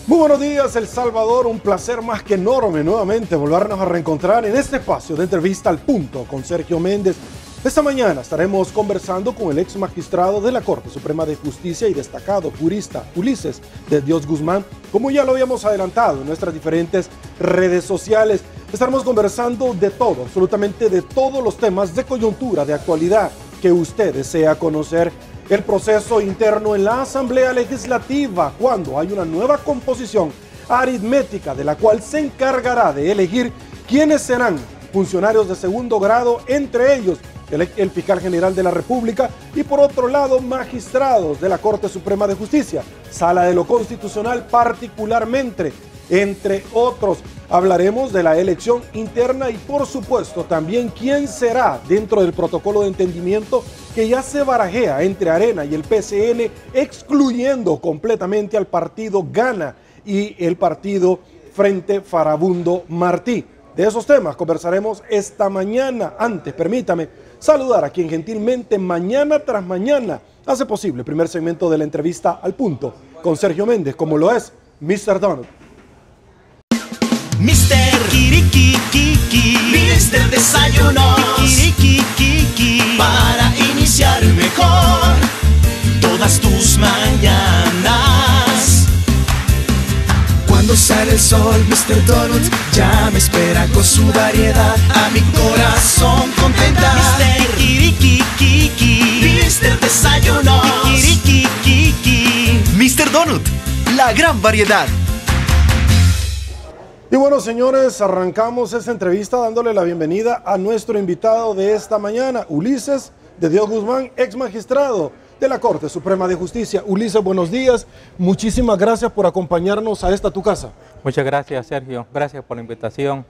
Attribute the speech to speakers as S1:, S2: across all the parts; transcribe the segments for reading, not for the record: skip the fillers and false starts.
S1: Muy buenos días, El Salvador. Un placer más que enorme nuevamente volvernos a reencontrar en este espacio de entrevista al punto con Sergio Méndez. Esta mañana estaremos conversando con el ex magistrado de la Corte Suprema de Justicia y destacado jurista Ulises de Dios Guzmán, como ya lo habíamos adelantado en nuestras diferentes redes sociales. Estaremos conversando de todo, absolutamente de todos los temas de coyuntura, de actualidad que usted desea conocer. El proceso interno en la Asamblea Legislativa, cuando hay una nueva composición aritmética de la cual se encargará de elegir quiénes serán funcionarios de segundo grado, entre ellos el fiscal general de la República y por otro lado magistrados de la Corte Suprema de Justicia, Sala de lo Constitucional particularmente, entre otros. Hablaremos de la elección interna y por supuesto también quién será dentro del protocolo de entendimiento que ya se barajea entre Arena y el PCN, excluyendo completamente al partido Gana y el partido Frente Farabundo Martí. De esos temas conversaremos esta mañana. Antes, permítame saludar a quien gentilmente mañana tras mañana hace posible el primer segmento de la entrevista al punto con Sergio Méndez, como lo es Mr. Donut.
S2: Mr. Kirikikiki, Mr. Desayuno, Kirikikiki, para iniciar mejor todas tus mañanas. Cuando sale el sol, Mr. Donut ya me espera con su variedad. A mi corazón contenta. Mr. Kirikikiki, Mr. Desayuno, Kirikikiki, Mr. Donut, la gran variedad.
S1: Y bueno, señores, arrancamos esta entrevista dándole la bienvenida a nuestro invitado de esta mañana, Ulises de Dios Guzmán, ex magistrado de la Corte Suprema de Justicia. Ulises, buenos días. Muchísimas gracias por acompañarnos a esta tu casa.
S3: Muchas gracias, Sergio. Gracias por la invitación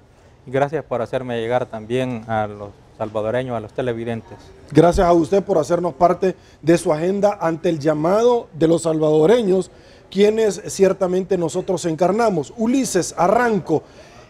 S3: y gracias por hacerme llegar también a los salvadoreños, a los televidentes.
S1: Gracias a usted por hacernos parte de su agenda ante el llamado de los salvadoreños, quienes ciertamente nosotros encarnamos. Ulises, arranco.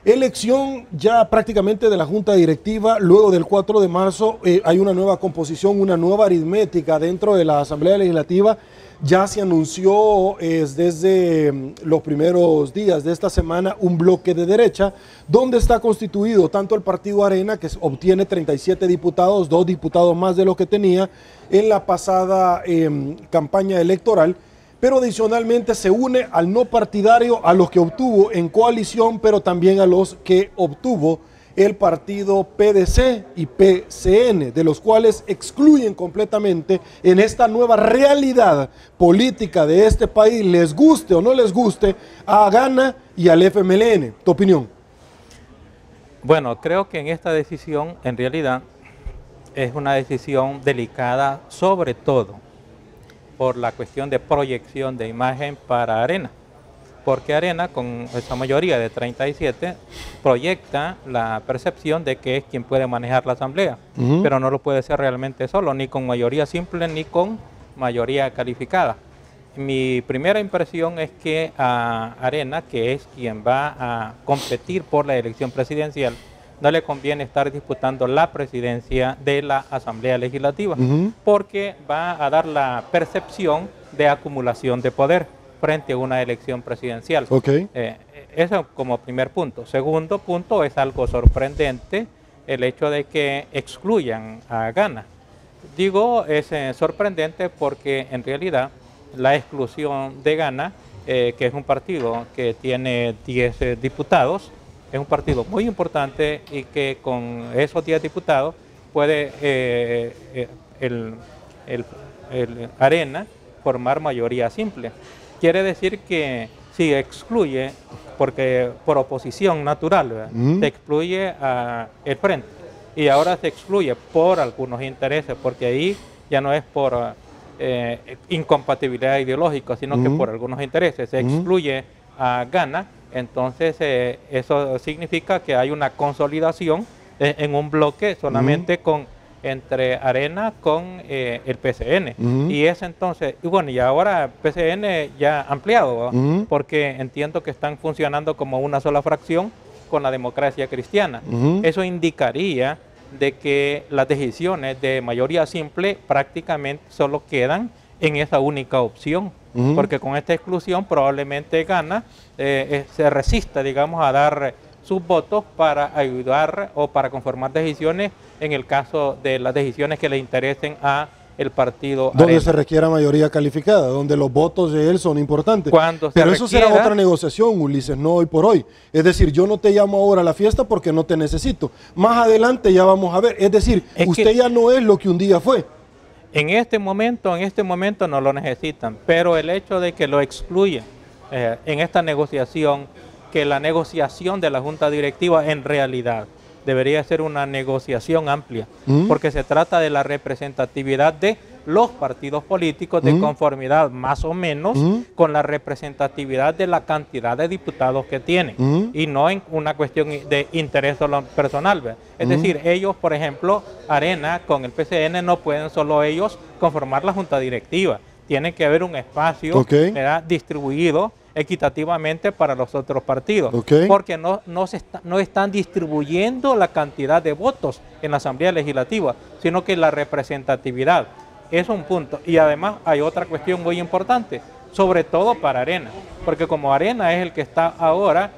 S1: Elección ya prácticamente de la Junta Directiva. Luego del 4 de marzo hay una nueva composición, una nueva aritmética dentro de la Asamblea Legislativa. Ya se anunció desde los primeros días de esta semana un bloque de derecha, donde está constituido tanto el partido Arena, que obtiene 37 diputados, 2 diputados más de lo que tenía en la pasada campaña electoral, pero adicionalmente se une al no partidario, a los que obtuvo en coalición, pero también a los que obtuvo el partido PDC y PCN, de los cuales excluyen completamente en esta nueva realidad política de este país, les guste o no les guste, a Gana y al FMLN. ¿Tu opinión?
S3: Bueno, creo que en esta decisión, en realidad, es una decisión delicada, sobre todo por la cuestión de proyección de imagen para Arena, porque Arena, con esa mayoría de 37, proyecta la percepción de que es quien puede manejar la Asamblea, pero no lo puede ser realmente solo, ni con mayoría simple, ni con mayoría calificada. Mi primera impresión es que a Arena, que es quien va a competir por la elección presidencial, no le conviene estar disputando la presidencia de la Asamblea Legislativa, porque va a dar la percepción de acumulación de poder frente a una elección presidencial. Eso como primer punto. Segundo punto, es algo sorprendente el hecho de que excluyan a Gana. Digo, es sorprendente porque en realidad la exclusión de Gana, que es un partido que tiene 10 diputados, es un partido muy importante y que con esos 10 diputados puede el Arena formar mayoría simple. Quiere decir que si excluye, porque por oposición natural, se excluye a el Frente y ahora se excluye por algunos intereses, porque ahí ya no es por incompatibilidad ideológica, sino que por algunos intereses se excluye a Gana. Entonces eso significa que hay una consolidación en un bloque solamente entre Arena con el PCN. Y es entonces, y bueno, y ahora PCN ya ampliado, porque entiendo que están funcionando como una sola fracción con la Democracia Cristiana. Eso indicaría de que las decisiones de mayoría simple prácticamente solo quedan en esa única opción, porque con esta exclusión probablemente gana, se resista, digamos, a dar sus votos para ayudar o para conformar decisiones en el caso de las decisiones que le interesen a el partido
S1: donde
S3: Arena.
S1: se requiera mayoría calificada, donde los votos de él son importantes. Pero eso será otra negociación, Ulises, no hoy por hoy. Es decir, yo no te llamo ahora a la fiesta porque no te necesito. Más adelante ya vamos a ver. Es decir, usted ya no es lo que un día fue.
S3: En este momento no lo necesitan, pero el hecho de que lo excluyan en esta negociación, que la negociación de la Junta Directiva en realidad debería ser una negociación amplia, porque se trata de la representatividad de los partidos políticos de conformidad más o menos con la representatividad de la cantidad de diputados que tienen y no en una cuestión de interés solo personal, ¿verdad? Es decir, ellos, por ejemplo, Arena con el PCN no pueden solo ellos conformar la Junta Directiva, tiene que haber un espacio distribuido equitativamente para los otros partidos, porque no están distribuyendo la cantidad de votos en la Asamblea Legislativa, sino que la representatividad es un punto. Y además hay otra cuestión muy importante, sobre todo para Arena, porque como Arena es el que está ahora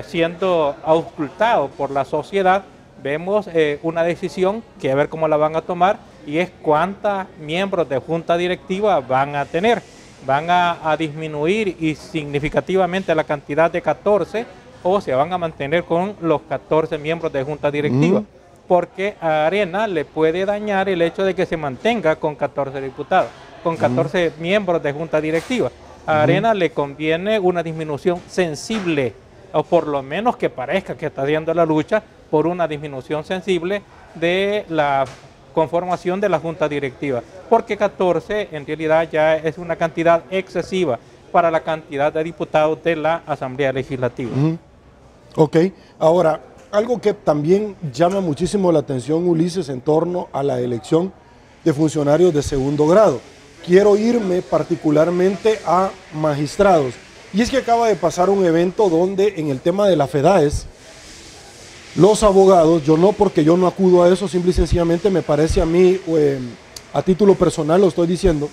S3: siendo auscultado por la sociedad, vemos una decisión que a ver cómo la van a tomar, y es cuántos miembros de Junta Directiva van a tener. Van a disminuir y significativamente la cantidad de 14 o se van a mantener con los 14 miembros de Junta Directiva, porque a Arena le puede dañar el hecho de que se mantenga con 14 diputados, con 14 miembros de Junta Directiva. A Arena le conviene una disminución sensible, o por lo menos que parezca que está haciendo la lucha por una disminución sensible de la conformación de la Junta Directiva, porque 14 en realidad ya es una cantidad excesiva para la cantidad de diputados de la Asamblea Legislativa.
S1: Ok, ahora, algo que también llama muchísimo la atención, Ulises, en torno a la elección de funcionarios de segundo grado. Quiero irme particularmente a magistrados, y es que acaba de pasar un evento donde en el tema de la FEDAES, los abogados, yo no, porque yo no acudo a eso, simple y sencillamente me parece a mí, a título personal lo estoy diciendo,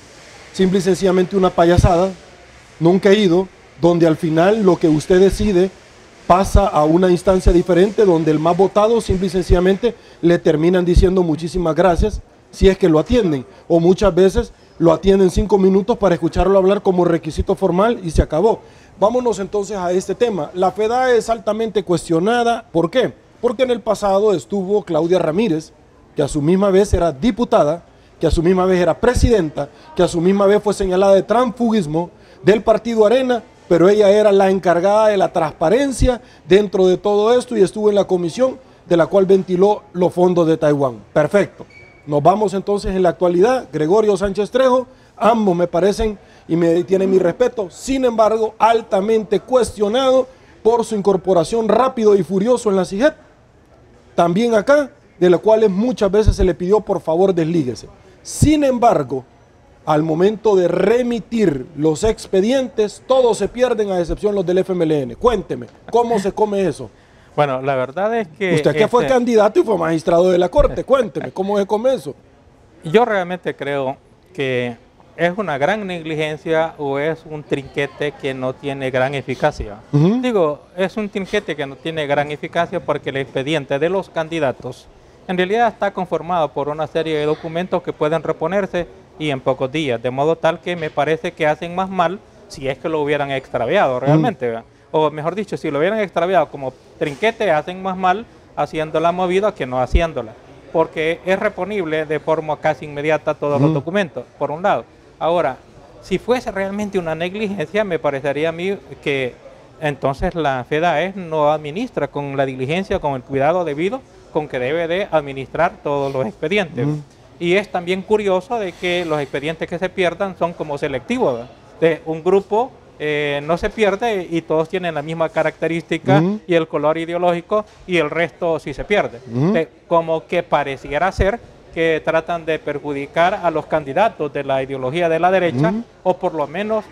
S1: simple y sencillamente una payasada, nunca he ido, donde al final lo que usted decide pasa a una instancia diferente, donde el más votado simple y sencillamente le terminan diciendo muchísimas gracias, si es que lo atienden, o muchas veces lo atienden 5 minutos para escucharlo hablar como requisito formal y se acabó. Vámonos entonces a este tema. La FEDAE es altamente cuestionada, ¿por qué? Porque en el pasado estuvo Claudia Ramírez, que a su misma vez era diputada, que a su misma vez era presidenta, que a su misma vez fue señalada de transfugismo del partido Arena, pero ella era la encargada de la transparencia dentro de todo esto y estuvo en la comisión de la cual ventiló los fondos de Taiwán. Perfecto. Nos vamos entonces en la actualidad. Gregorio Sánchez Trejo, ambos me parecen y tienen mi respeto, sin embargo, altamente cuestionado por su incorporación rápido y furioso en la CIGEP. También acá, de la cual muchas veces se le pidió por favor deslíguese. Sin embargo, al momento de remitir los expedientes, todos se pierden a excepción los del FMLN. Cuénteme, ¿cómo se come eso?
S3: Bueno, la verdad es que...
S1: Usted que fue candidato y fue magistrado de la Corte, cuénteme, ¿cómo se come eso?
S3: Yo realmente creo que es una gran negligencia o es un trinquete que no tiene gran eficacia. Digo, es un trinquete que no tiene gran eficacia porque el expediente de los candidatos en realidad está conformado por una serie de documentos que pueden reponerse y en pocos días, de modo tal que me parece que hacen más mal si es que lo hubieran extraviado realmente, ¿verdad? O mejor dicho, si lo hubieran extraviado como trinquete, hacen más mal haciéndola movida que no haciéndola, porque es reponible de forma casi inmediata todos los documentos, por un lado. Ahora, si fuese realmente una negligencia, me parecería a mí que entonces la FEDAES no administra con la diligencia, con el cuidado debido con que debe de administrar todos los expedientes. Y es también curioso de que los expedientes que se pierdan son como selectivos, ¿verdad? De un grupo no se pierde y todos tienen la misma característica y el color ideológico y el resto sí se pierde. Como que pareciera ser que tratan de perjudicar a los candidatos de la ideología de la derecha o por lo menos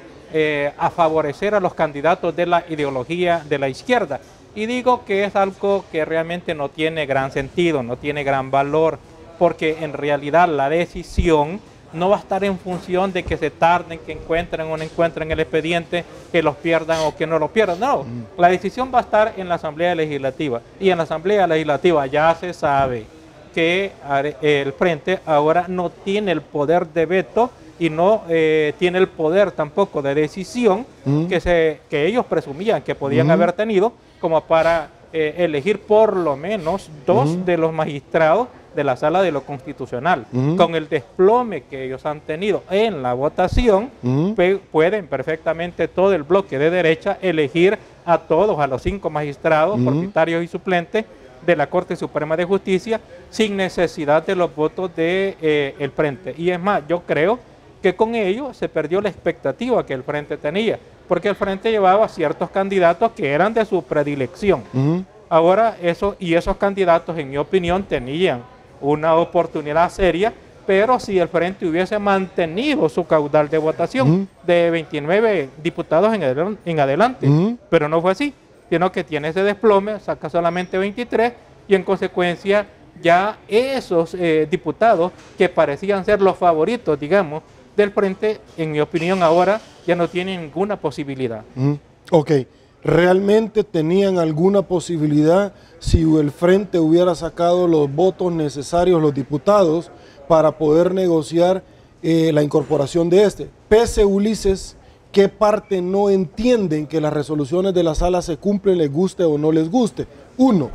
S3: a favorecer a los candidatos de la ideología de la izquierda. Y digo que es algo que realmente no tiene gran sentido, no tiene gran valor, porque en realidad la decisión no va a estar en función de que se tarden, que encuentren o no encuentren el expediente, que los pierdan o que no lo pierdan. No, la decisión va a estar en la Asamblea Legislativa. Y en la Asamblea Legislativa ya se sabe que el Frente ahora no tiene el poder de veto y no tiene el poder tampoco de decisión que ellos presumían que podían haber tenido, como para elegir por lo menos 2 de los magistrados de la Sala de lo Constitucional. Con el desplome que ellos han tenido en la votación, pueden perfectamente todo el bloque de derecha elegir a todos, a los 5 magistrados, propietarios y suplentes de la Corte Suprema de Justicia, sin necesidad de los votos del Frente. Y es más, yo creo que con ello se perdió la expectativa que el Frente tenía, porque el Frente llevaba ciertos candidatos que eran de su predilección. Ahora esos candidatos, en mi opinión, tenían una oportunidad seria, pero si el Frente hubiese mantenido su caudal de votación de 29 diputados en adelante, pero no fue así, sino que tiene ese desplome, saca solamente 23, y en consecuencia ya esos diputados que parecían ser los favoritos, digamos, del Frente, en mi opinión ahora ya no tienen ninguna posibilidad.
S1: Ok, ¿realmente tenían alguna posibilidad si el Frente hubiera sacado los votos necesarios, los diputados, para poder negociar la incorporación de este? Pese, Ulises, ¿qué parte no entienden que las resoluciones de la sala se cumplen, les guste o no les guste? Uno,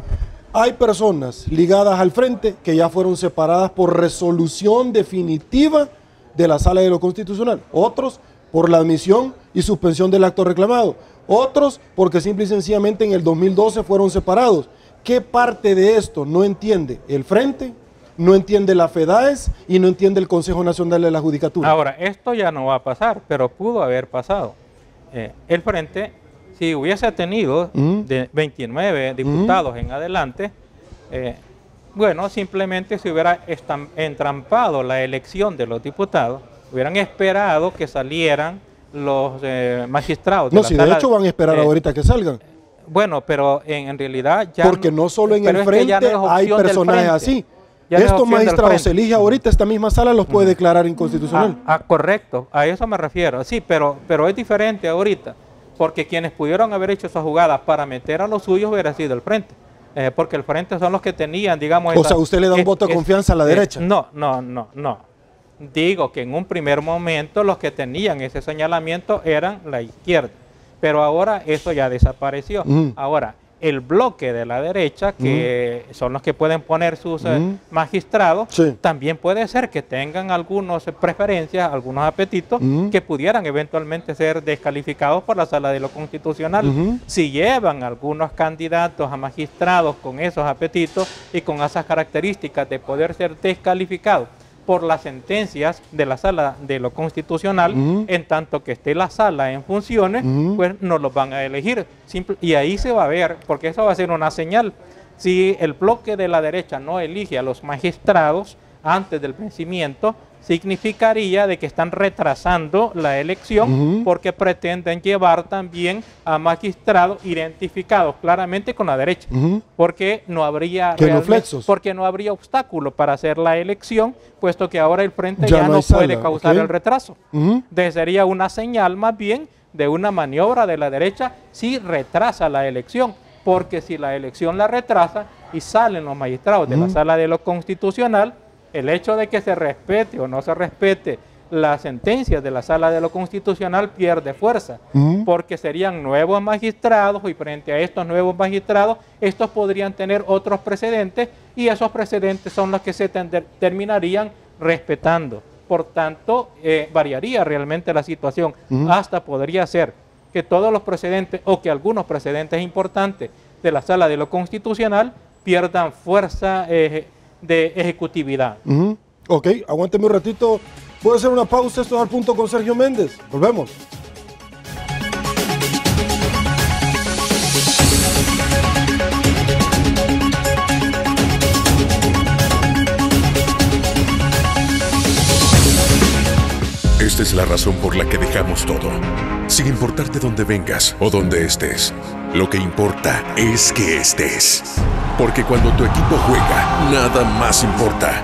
S1: hay personas ligadas al Frente que ya fueron separadas por resolución definitiva de la Sala de lo Constitucional. Otros por la admisión y suspensión del acto reclamado. Otros porque simple y sencillamente en el 2012 fueron separados. ¿Qué parte de esto no entiende el Frente, no entiende la FEDAES y no entiende el Consejo Nacional de la Judicatura?
S3: Ahora, esto ya no va a pasar, pero pudo haber pasado. El Frente, si hubiese tenido de 29 diputados en adelante, bueno, simplemente se hubiera entrampado la elección de los diputados, hubieran esperado que salieran los magistrados.
S1: No, si de hecho van a esperar ahorita que salgan.
S3: Bueno, pero en realidad ya...
S1: Porque no solo en el Frente hay personajes así. Estos magistrados se eligen ahorita, esta misma sala los puede declarar inconstitucional.
S3: Correcto, a eso me refiero. Sí, pero es diferente ahorita, porque quienes pudieron haber hecho esa jugada para meter a los suyos hubiera sido el Frente. Porque el Frente son los que tenían, digamos...
S1: O sea, ¿usted le da un voto de confianza a la derecha?
S3: No. Digo que en un primer momento los que tenían ese señalamiento eran la izquierda, pero ahora eso ya desapareció. Ahora, el bloque de la derecha, que son los que pueden poner sus magistrados, también puede ser que tengan algunas preferencias, algunos apetitos, que pudieran eventualmente ser descalificados por la Sala de lo Constitucional. Si llevan algunos candidatos a magistrados con esos apetitos y con esas características de poder ser descalificados por las sentencias de la Sala de lo Constitucional, en tanto que esté la sala en funciones, pues no los van a elegir. Y ahí se va a ver, porque eso va a ser una señal. Si el bloque de la derecha no elige a los magistrados antes del vencimiento, significaría de que están retrasando la elección porque pretenden llevar también a magistrados identificados claramente con la derecha, porque no habría obstáculo para hacer la elección, puesto que ahora el Frente ya no puede causar el retraso. Sería una señal más bien de una maniobra de la derecha si retrasa la elección, porque si la elección la retrasa y salen los magistrados de la Sala de lo Constitucional, el hecho de que se respete o no se respete la sentencia de la Sala de lo Constitucional pierde fuerza, porque serían nuevos magistrados y frente a estos nuevos magistrados, estos podrían tener otros precedentes y esos precedentes son los que se terminarían respetando. Por tanto, variaría realmente la situación. Hasta podría ser que todos los precedentes o que algunos precedentes importantes de la Sala de lo Constitucional pierdan fuerza de ejecutividad.
S1: Ok, aguánteme un ratito. Puede hacer una pausa. Esto es Al Punto con Sergio Méndez. Volvemos.
S4: Esta es la razón por la que dejamos todo. Sin importarte dónde vengas o dónde estés, lo que importa es que estés. Porque cuando tu equipo juega, nada más importa.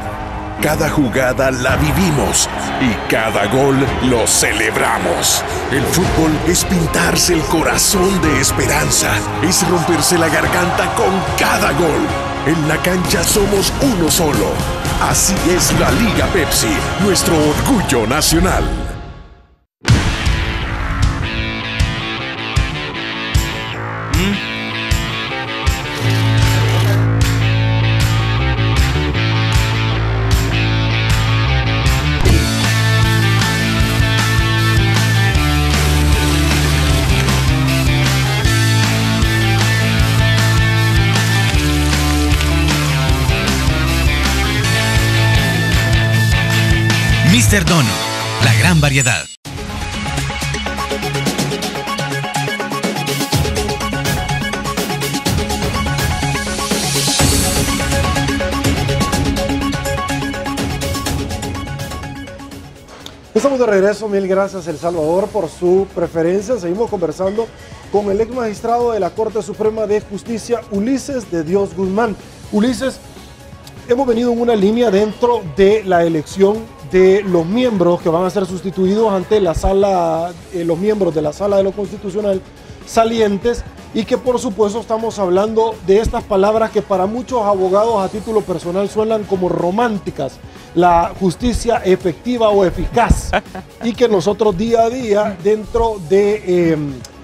S4: cada jugada la vivimos y cada gol lo celebramos. El fútbol es pintarse el corazón de esperanza, es romperse la garganta con cada gol. En la cancha somos uno solo. Así es la Liga Pepsi, nuestro orgullo nacional.
S2: Mr. Donut, la gran variedad.
S1: Estamos de regreso, mil gracias El Salvador por su preferencia. Seguimos conversando con el ex magistrado de la Corte Suprema de Justicia, Ulises de Dios Guzmán. Ulises, hemos venido en una línea dentro de la elección de los miembros que van a ser sustituidos ante la sala, los miembros de la Sala de lo Constitucional salientes, y que por supuesto estamos hablando de estas palabras que para muchos abogados a título personal suenan como románticas: la justicia efectiva o eficaz, y que nosotros día a día dentro de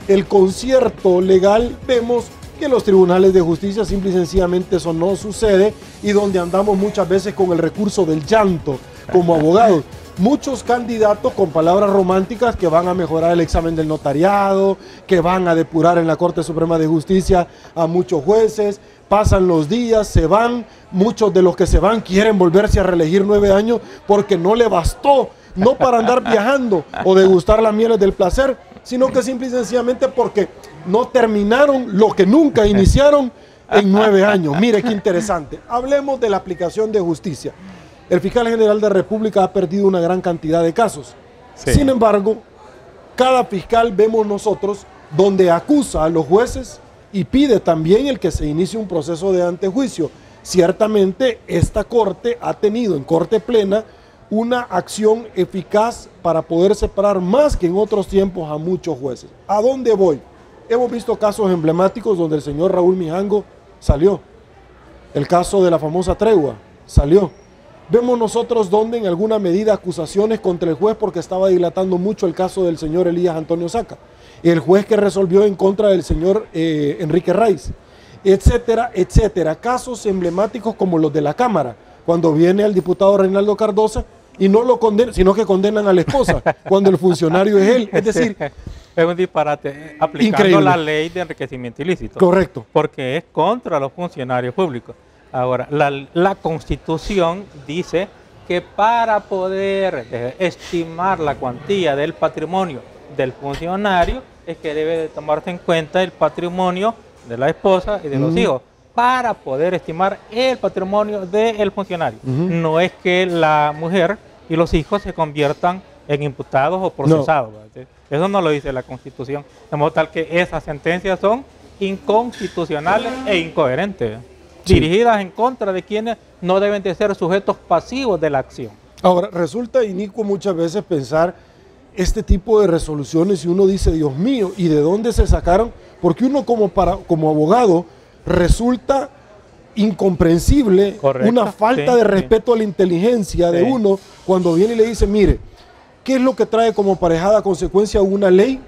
S1: el concierto legal vemos que los tribunales de justicia simple y sencillamente eso no sucede, y donde andamos muchas veces con el recurso del llanto como abogados. Muchos candidatos con palabras románticas que van a mejorar el examen del notariado, que van a depurar en la Corte Suprema de Justicia a muchos jueces. Pasan los días, se van, muchos de los que se van quieren volverse a reelegir 9 años porque no le bastó, no para andar viajando o degustar las mieles del placer, sino que simple y sencillamente porque no terminaron lo que nunca iniciaron en 9 años. Mire qué interesante. Hablemos de la aplicación de justicia. El fiscal general de la República ha perdido una gran cantidad de casos. Sí. Sin embargo, cada fiscal vemos nosotros donde acusa a los jueces y pide también el que se inicie un proceso de antejuicio. Ciertamente, esta corte ha tenido en corte plena una acción eficaz para poder separar más que en otros tiempos a muchos jueces. ¿A dónde voy? Hemos visto casos emblemáticos donde el señor Raúl Mijango salió. El caso de la famosa tregua salió. Vemos nosotros donde en alguna medida acusaciones contra el juez porque estaba dilatando mucho el caso del señor Elías Antonio Saca, el juez que resolvió en contra del señor Enrique Raiz, etcétera, etcétera. Casos emblemáticos como los de la Cámara, cuando viene el diputado Reinaldo Cardosa y no lo condenan, sino que condenan a la esposa, cuando el funcionario es él. Es decir,
S3: es un disparate aplicando increíble la ley de enriquecimiento ilícito.
S1: Correcto.
S3: Porque es contra los funcionarios públicos. Ahora, la Constitución dice que para poder estimar la cuantía del patrimonio del funcionario es que debe de tomarse en cuenta el patrimonio de la esposa y de los hijos para poder estimar el patrimonio del funcionario. No es que la mujer y los hijos se conviertan en imputados o procesados. No. Eso no lo dice la Constitución. De modo tal que esas sentencias son inconstitucionales e incoherentes. Sí. Dirigidas en contra de quienes no deben de ser sujetos pasivos de la acción.
S1: Ahora, resulta inicuo muchas veces pensar este tipo de resoluciones y uno dice, Dios mío, ¿y de dónde se sacaron? Porque uno como abogado resulta incomprensible. Correcto, una falta de respeto a la inteligencia de uno cuando viene y le dice, mire, ¿qué es lo que trae como aparejada consecuencia una ley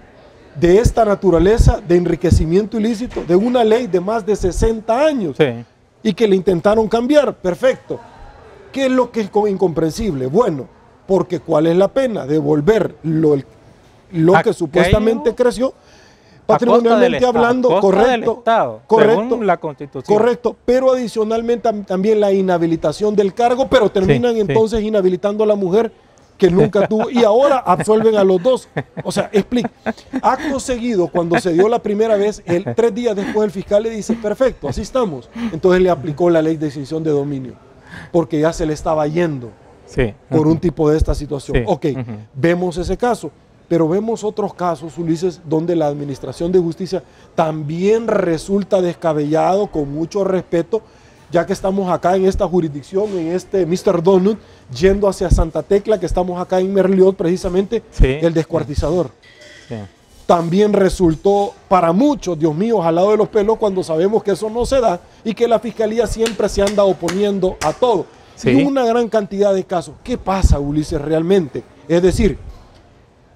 S1: de esta naturaleza de enriquecimiento ilícito, de una ley de más de 60 años? Sí. Y que le intentaron cambiar, perfecto. ¿Qué es lo que es incomprensible? Bueno, porque ¿cuál es la pena? Devolver lo que supuestamente creció, patrimonialmente hablando, correcto,
S3: Estado,
S1: correcto,
S3: según la Constitución.
S1: Correcto, pero adicionalmente también la inhabilitación del cargo, pero terminan entonces inhabilitando a la mujer que nunca tuvo, y ahora absuelven a los dos. O sea, explica. Acto seguido, cuando se dio la primera vez, 3 días después el fiscal le dice, perfecto, así estamos. Entonces le aplicó la ley de extinción de dominio, porque ya se le estaba yendo por un tipo de esta situación. Ok, vemos ese caso, pero vemos otros casos, Ulises, donde la Administración de Justicia también resulta descabellado, con mucho respeto, ya que estamos acá en esta jurisdicción, en este Mr. Donut, yendo hacia Santa Tecla, que estamos acá en Merliot, precisamente, el descuartizador.
S3: Sí.
S1: También resultó para muchos, Dios mío, jalado de los pelos cuando sabemos que eso no se da y que la Fiscalía siempre se anda oponiendo a todo.
S3: Sí.
S1: Y una gran cantidad de casos. ¿Qué pasa, Ulises, realmente? Es decir,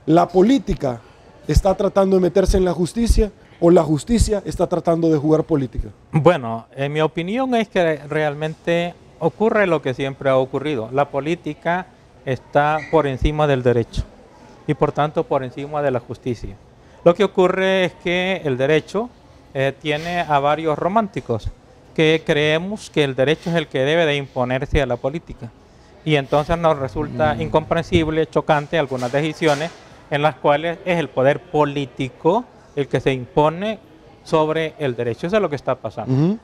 S1: ¿la política está tratando de meterse en la justicia o la justicia está tratando de jugar política?
S3: Bueno, en mi opinión es que realmente ocurre lo que siempre ha ocurrido. La política está por encima del derecho y por tanto por encima de la justicia. Lo que ocurre es que el derecho tiene a varios románticos que creemos que el derecho es el que debe de imponerse a la política. Y entonces nos resulta incomprensible, chocante algunas decisiones en las cuales es el poder político el que se impone sobre el derecho. Eso es lo que está pasando.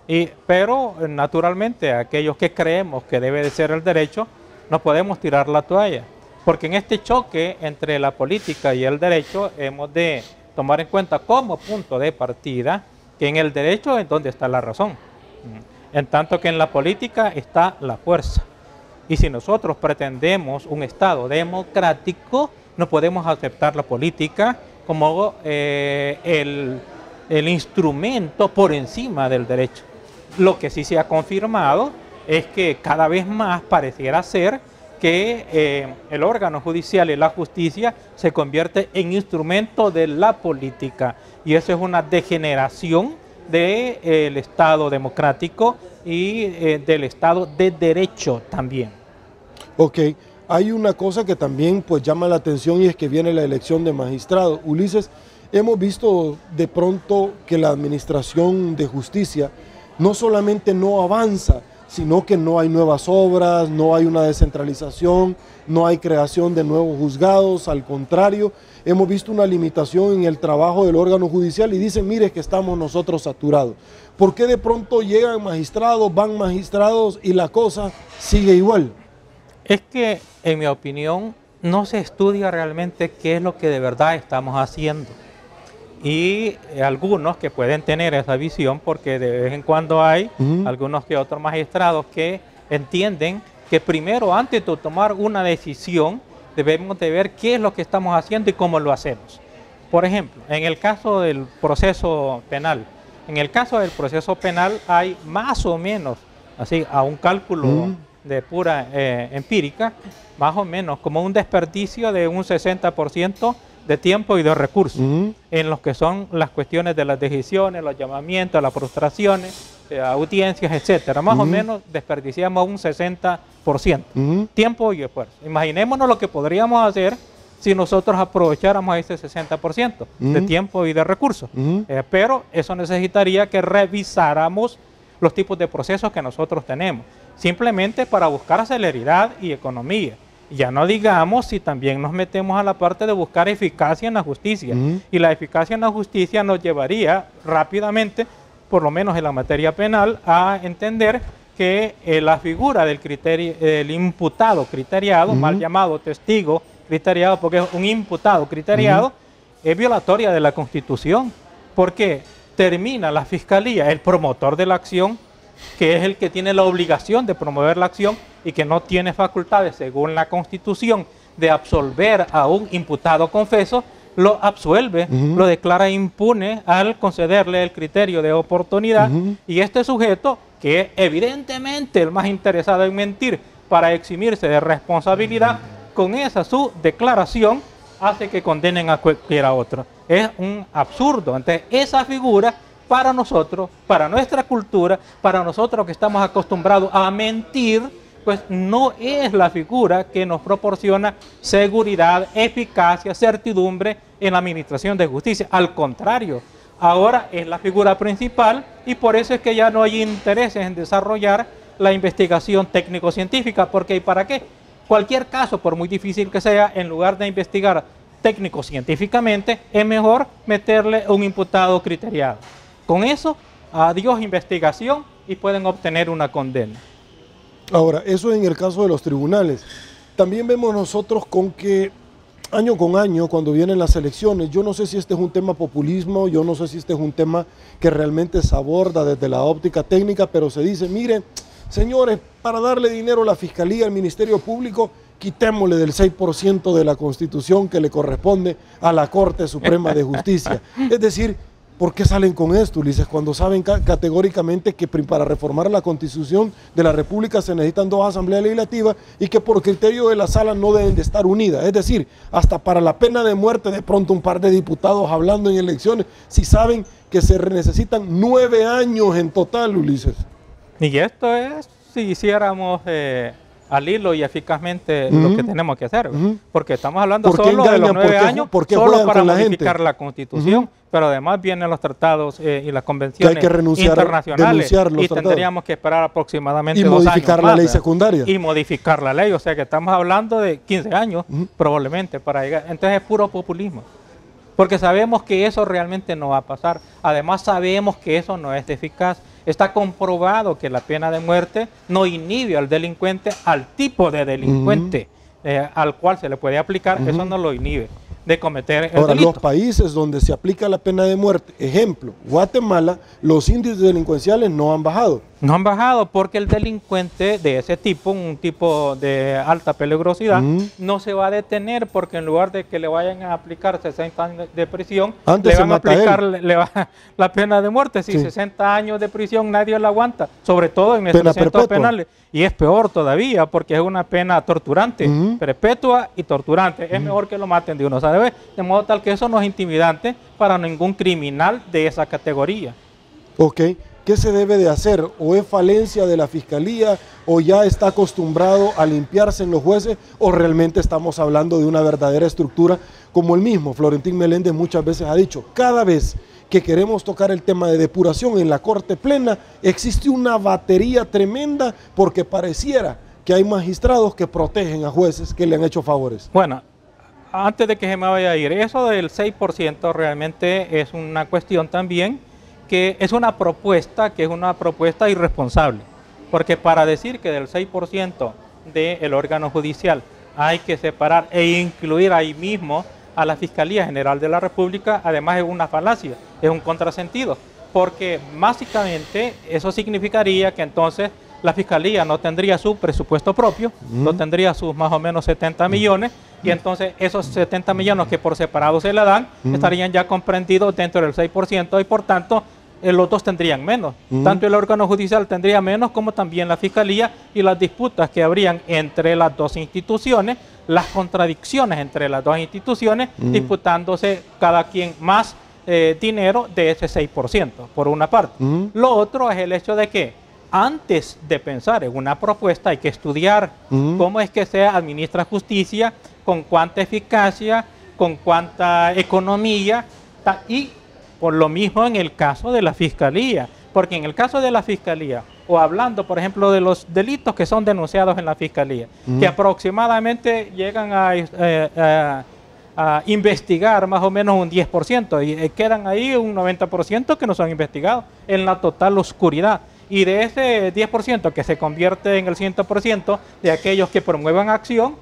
S3: Pero naturalmente aquellos que creemos que debe de ser el derecho, no podemos tirar la toalla. Porque en este choque entre la política y el derecho hemos de tomar en cuenta como punto de partida que en el derecho es donde está la razón, en tanto que en la política está la fuerza. Y si nosotros pretendemos un Estado democrático, no podemos aceptar la política como el instrumento por encima del derecho. Lo que sí se ha confirmado es que cada vez más pareciera ser que el órgano judicial y la justicia se convierte en instrumento de la política, y eso es una degeneración del Estado democrático y del Estado de derecho también.
S1: Ok, hay una cosa que también pues llama la atención y es que viene la elección de magistrados. Ulises, hemos visto de pronto que la administración de justicia no solamente no avanza, sino que no hay nuevas obras, no hay una descentralización, no hay creación de nuevos juzgados. Al contrario, hemos visto una limitación en el trabajo del órgano judicial y dicen, mire que estamos nosotros saturados. ¿Por qué de pronto llegan magistrados, van magistrados y la cosa sigue igual?
S3: Es que, en mi opinión, no se estudia realmente qué es lo que de verdad estamos haciendo. Y algunos que pueden tener esa visión, porque de vez en cuando hay algunos que otros magistrados que entienden que primero, antes de tomar una decisión, debemos de ver qué es lo que estamos haciendo y cómo lo hacemos. Por ejemplo, en el caso del proceso penal, hay más o menos, así a un cálculo de pura empírica, más o menos como un desperdicio de un 60% de tiempo y de recursos en los que son las cuestiones de las decisiones, los llamamientos, las frustraciones, audiencias, etcétera. Más o menos desperdiciamos un 60% tiempo y esfuerzo. Imaginémonos lo que podríamos hacer si nosotros aprovecháramos ese 60% de tiempo y de recursos. Pero eso necesitaría que revisáramos los tipos de procesos que nosotros tenemos, simplemente para buscar celeridad y economía. Ya no digamos si también nos metemos a la parte de buscar eficacia en la justicia. Y la eficacia en la justicia nos llevaría rápidamente, por lo menos en la materia penal, a entender que la figura del imputado criteriado, mal llamado testigo criteriado, porque es un imputado criteriado, es violatoria de la Constitución, porque termina la Fiscalía, el promotor de la acción, que es el que tiene la obligación de promover la acción y que no tiene facultades, según la Constitución, de absolver a un imputado confeso, lo absuelve, lo declara impune al concederle el criterio de oportunidad, y este sujeto, que es evidentemente el más interesado en mentir para eximirse de responsabilidad, con esa su declaración hace que condenen a cualquiera otro. Es un absurdo. Entonces, esa figura para nosotros, para nuestra cultura, para nosotros que estamos acostumbrados a mentir, pues no es la figura que nos proporciona seguridad, eficacia, certidumbre en la administración de justicia. Al contrario, ahora es la figura principal y por eso es que ya no hay intereses en desarrollar la investigación técnico-científica, porque ¿y para qué? Cualquier caso, por muy difícil que sea, en lugar de investigar técnico-científicamente, es mejor meterle un imputado criteriado. Con eso, adiós investigación y pueden obtener una condena.
S1: Ahora, eso en el caso de los tribunales. También vemos nosotros con que año con año, cuando vienen las elecciones, yo no sé si este es un tema populismo, yo no sé si este es un tema que realmente se aborda desde la óptica técnica, pero se dice, mire, señores, para darle dinero a la Fiscalía, al Ministerio Público, quitémosle del 6% de la Constitución que le corresponde a la Corte Suprema de Justicia. Es decir, ¿por qué salen con esto, Ulises? Cuando saben categóricamente que para reformar la Constitución de la República se necesitan 2 asambleas legislativas y que por criterio de la sala no deben de estar unidas. Es decir, hasta para la pena de muerte, de pronto un par de diputados hablando en elecciones, si saben que se necesitan 9 años en total, Ulises.
S3: Y esto es si hiciéramos al hilo y eficazmente lo que tenemos que hacer, porque estamos hablando solo de los 9 años, solo para modificar la Constitución, pero además vienen los tratados y las convenciones internacionales y tendríamos que esperar aproximadamente 2 años más. Y modificar la ley secundaria. Y modificar la ley, o sea que estamos hablando de 15 años probablemente para llegar. Entonces es puro populismo, porque sabemos que eso realmente no va a pasar. Además sabemos que eso no es eficaz. Está comprobado que la pena de muerte no inhibe al delincuente, al tipo de delincuente al cual se le puede aplicar, eso no lo inhibe de cometer el delito.
S1: Los países donde se aplica la pena de muerte, ejemplo, Guatemala, los índices delincuenciales no han bajado.
S3: No han bajado porque el delincuente de ese tipo, un tipo de alta peligrosidad, no se va a detener porque en lugar de que le vayan a aplicar 60 años de prisión, le van a aplicar la pena de muerte. Si 60 años de prisión nadie la aguanta, sobre todo en nuestros centros penales. Y es peor todavía porque es una pena torturante, perpetua y torturante. Es mejor que lo maten de uno, ¿sabes? De modo tal que eso no es intimidante para ningún criminal de esa categoría.
S1: Ok. ¿Qué se debe de hacer? ¿O es falencia de la Fiscalía? ¿O ya está acostumbrado a limpiarse en los jueces? ¿O realmente estamos hablando de una verdadera estructura? Como el mismo Florentín Meléndez muchas veces ha dicho, cada vez que queremos tocar el tema de depuración en la Corte Plena, existe una batería tremenda porque pareciera que hay magistrados que protegen a jueces que le han hecho favores.
S3: Bueno, antes de que se me vaya a ir, eso del 6% realmente es una cuestión también que es una propuesta irresponsable, porque para decir que del 6% del órgano judicial hay que separar e incluir ahí mismo a la Fiscalía General de la República, además es una falacia, es un contrasentido, porque básicamente eso significaría que entonces la Fiscalía no tendría su presupuesto propio, no tendría sus más o menos 70 millones, y entonces esos 70 millones que por separado se le dan, estarían ya comprendidos dentro del 6%, y por tanto los otros tendrían menos. Tanto el órgano judicial tendría menos como también la Fiscalía, y las disputas que habrían entre las dos instituciones, las contradicciones entre las dos instituciones, disputándose cada quien más dinero de ese 6%, por una parte. Lo otro es el hecho de que antes de pensar en una propuesta hay que estudiar cómo es que se administra justicia, con cuánta eficacia, con cuánta economía, y por lo mismo en el caso de la Fiscalía, porque en el caso de la Fiscalía, o hablando por ejemplo de los delitos que son denunciados en la Fiscalía, que aproximadamente llegan a investigar más o menos un 10%, y quedan ahí un 90% que no son investigados, en la total oscuridad. Y de ese 10% que se convierte en el 100% de aquellos que promuevan acción,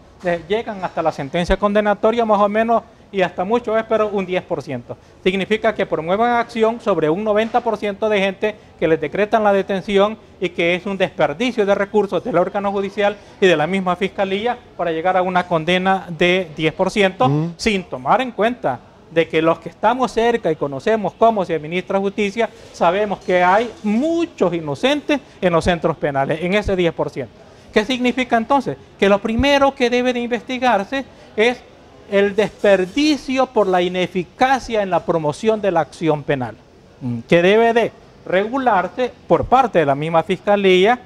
S3: llegan hasta la sentencia condenatoria más o menos, y hasta mucho es, pero un 10%. Significa que promuevan acción sobre un 90% de gente que les decretan la detención, y que es un desperdicio de recursos del órgano judicial y de la misma Fiscalía para llegar a una condena de 10%, sin tomar en cuenta de que los que estamos cerca y conocemos cómo se administra justicia, sabemos que hay muchos inocentes en los centros penales, en ese 10%. ¿Qué significa entonces? Que lo primero que debe de investigarse es el desperdicio por la ineficacia en la promoción de la acción penal, que debe de regularse por parte de la misma Fiscalía,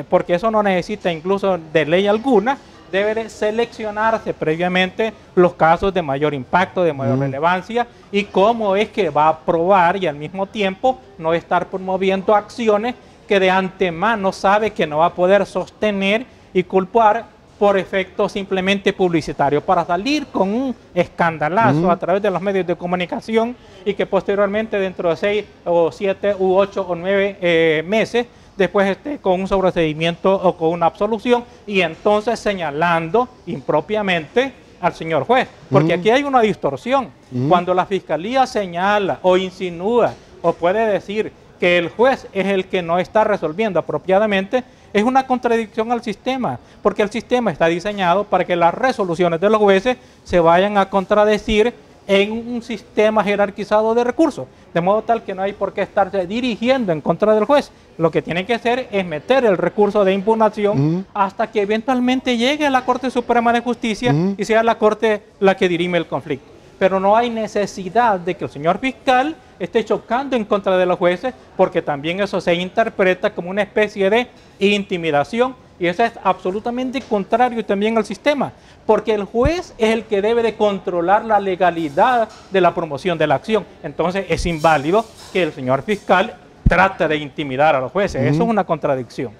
S3: porque eso no necesita incluso de ley alguna. Debe de seleccionarse previamente los casos de mayor impacto, de mayor relevancia, y cómo es que va a aprobar, y al mismo tiempo no estar promoviendo acciones que de antemano sabe que no va a poder sostener y culpar por efectos simplemente publicitarios, para salir con un escandalazo a través de los medios de comunicación, y que posteriormente dentro de 6 o 7 u 8 o 9 meses después esté con un sobreseimiento o con una absolución, y entonces señalando impropiamente al señor juez, porque aquí hay una distorsión. Cuando la fiscalía señala o insinúa o puede decir que el juez es el que no está resolviendo apropiadamente, es una contradicción al sistema, porque el sistema está diseñado para que las resoluciones de los jueces se vayan a contradecir en un sistema jerarquizado de recursos, de modo tal que no hay por qué estarse dirigiendo en contra del juez. Lo que tiene que hacer es meter el recurso de impugnación hasta que eventualmente llegue a la Corte Suprema de Justicia y sea la Corte la que dirime el conflicto. Pero no hay necesidad de que el señor fiscal esté chocando en contra de los jueces, porque también eso se interpreta como una especie de intimidación, y eso es absolutamente contrario también al sistema, porque el juez es el que debe de controlar la legalidad de la promoción de la acción. Entonces es inválido que el señor fiscal trate de intimidar a los jueces. Eso es una contradicción.